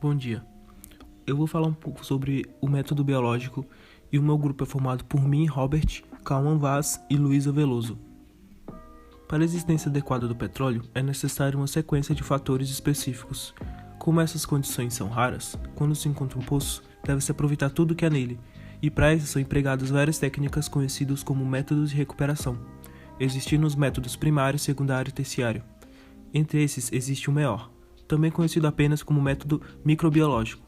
Bom dia. Eu vou falar um pouco sobre o método biológico e o meu grupo é formado por mim, Robert, Cauã Vaz e Luísa Veloso. Para a existência adequada do petróleo, é necessária uma sequência de fatores específicos. Como essas condições são raras, quando se encontra um poço, deve-se aproveitar tudo que há nele, e para isso são empregadas várias técnicas conhecidas como métodos de recuperação, existindo os métodos primário, secundário e terciário. Entre esses existe o MEOR, também conhecido apenas como método microbiológico.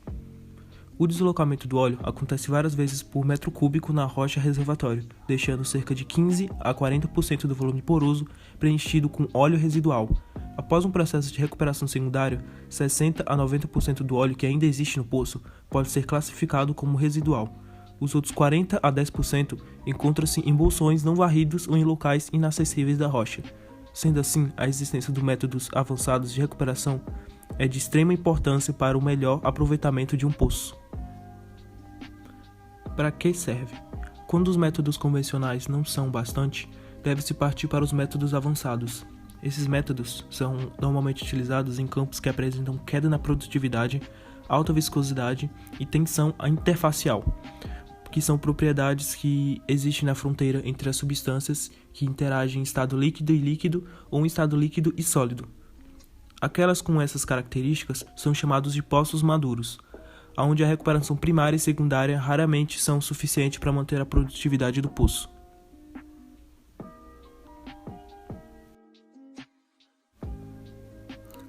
O deslocamento do óleo acontece várias vezes por metro cúbico na rocha reservatório, deixando cerca de 15 a 40% do volume poroso preenchido com óleo residual. Após um processo de recuperação secundário, 60 a 90% do óleo que ainda existe no poço pode ser classificado como residual. Os outros 40 a 10% encontram-se em bolsões não varridos ou em locais inacessíveis da rocha. Sendo assim, a existência de métodos avançados de recuperação é de extrema importância para o melhor aproveitamento de um poço. Para que serve? Quando os métodos convencionais não são bastante, deve-se partir para os métodos avançados. Esses métodos são normalmente utilizados em campos que apresentam queda na produtividade, alta viscosidade e tensão interfacial, que são propriedades que existem na fronteira entre as substâncias que interagem em estado líquido e líquido ou em estado líquido e sólido. Aquelas com essas características são chamados de poços maduros, onde a recuperação primária e secundária raramente são suficientes para manter a produtividade do poço.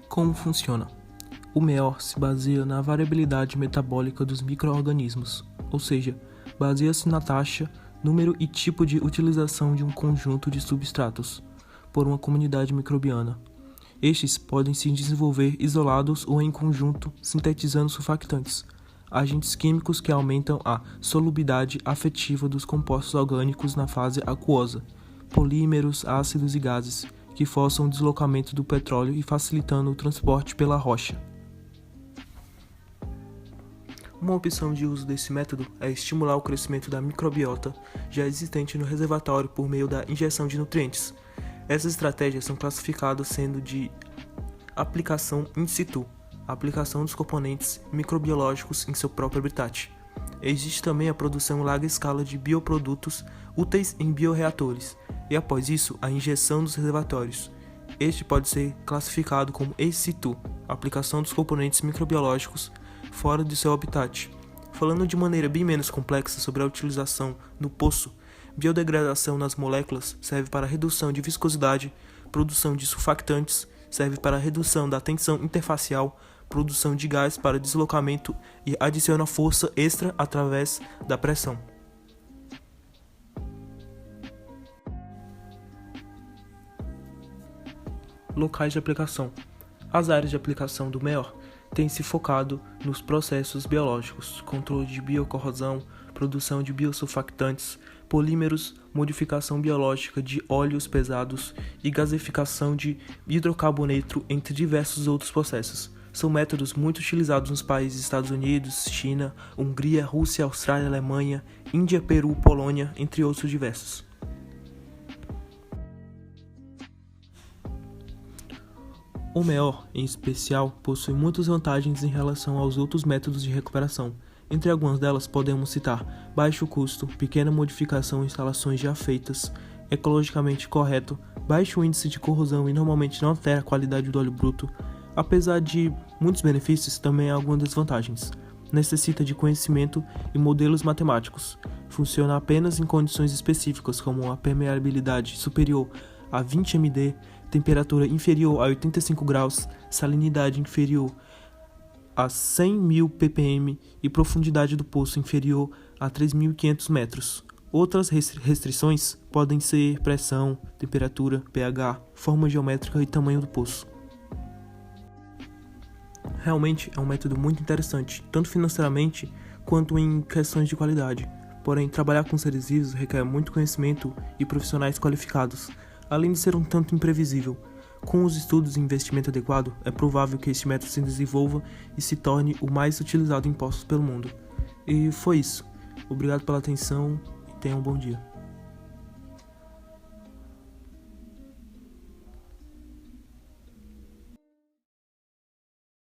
Como funciona? O MEOR se baseia na variabilidade metabólica dos micro-organismos, ou seja, baseia-se na taxa, número e tipo de utilização de um conjunto de substratos por uma comunidade microbiana. Estes podem se desenvolver isolados ou em conjunto, sintetizando surfactantes, agentes químicos que aumentam a solubilidade afetiva dos compostos orgânicos na fase aquosa, polímeros, ácidos e gases, que forçam o deslocamento do petróleo e facilitando o transporte pela rocha. Uma opção de uso desse método é estimular o crescimento da microbiota já existente no reservatório por meio da injeção de nutrientes. Essas estratégias são classificadas sendo de aplicação in situ, a aplicação dos componentes microbiológicos em seu próprio habitat. Existe também a produção em larga escala de bioprodutos úteis em bioreatores, e após isso, a injeção dos reservatórios. Este pode ser classificado como in situ, a aplicação dos componentes microbiológicos fora de seu habitat. Falando de maneira bem menos complexa sobre a utilização no poço, biodegradação nas moléculas serve para redução de viscosidade, produção de surfactantes, serve para redução da tensão interfacial, produção de gás para deslocamento e adiciona força extra através da pressão. Locais de aplicação. As áreas de aplicação do MEOR têm se focado nos processos biológicos, controle de biocorrosão, produção de biosurfactantes, polímeros, modificação biológica de óleos pesados e gasificação de hidrocarboneto, entre diversos outros processos. São métodos muito utilizados nos países Estados Unidos, China, Hungria, Rússia, Austrália, Alemanha, Índia, Peru, Polônia, entre outros diversos. O MEOR, em especial, possui muitas vantagens em relação aos outros métodos de recuperação. Entre algumas delas podemos citar baixo custo, pequena modificação em instalações já feitas, ecologicamente correto, baixo índice de corrosão e normalmente não altera a qualidade do óleo bruto. Apesar de muitos benefícios, também há algumas desvantagens. Necessita de conhecimento e modelos matemáticos. Funciona apenas em condições específicas, como a permeabilidade superior a 20 mD, temperatura inferior a 85 graus, salinidade inferior a 100.000 ppm e profundidade do poço inferior a 3.500 metros. Outras restrições podem ser pressão, temperatura, pH, forma geométrica e tamanho do poço. Realmente é um método muito interessante, tanto financeiramente quanto em questões de qualidade. Porém, trabalhar com seres vivos requer muito conhecimento e profissionais qualificados, além de ser um tanto imprevisível. Com os estudos e investimento adequado, é provável que este método se desenvolva e se torne o mais utilizado em poços pelo mundo. E foi isso. Obrigado pela atenção e tenham um bom dia.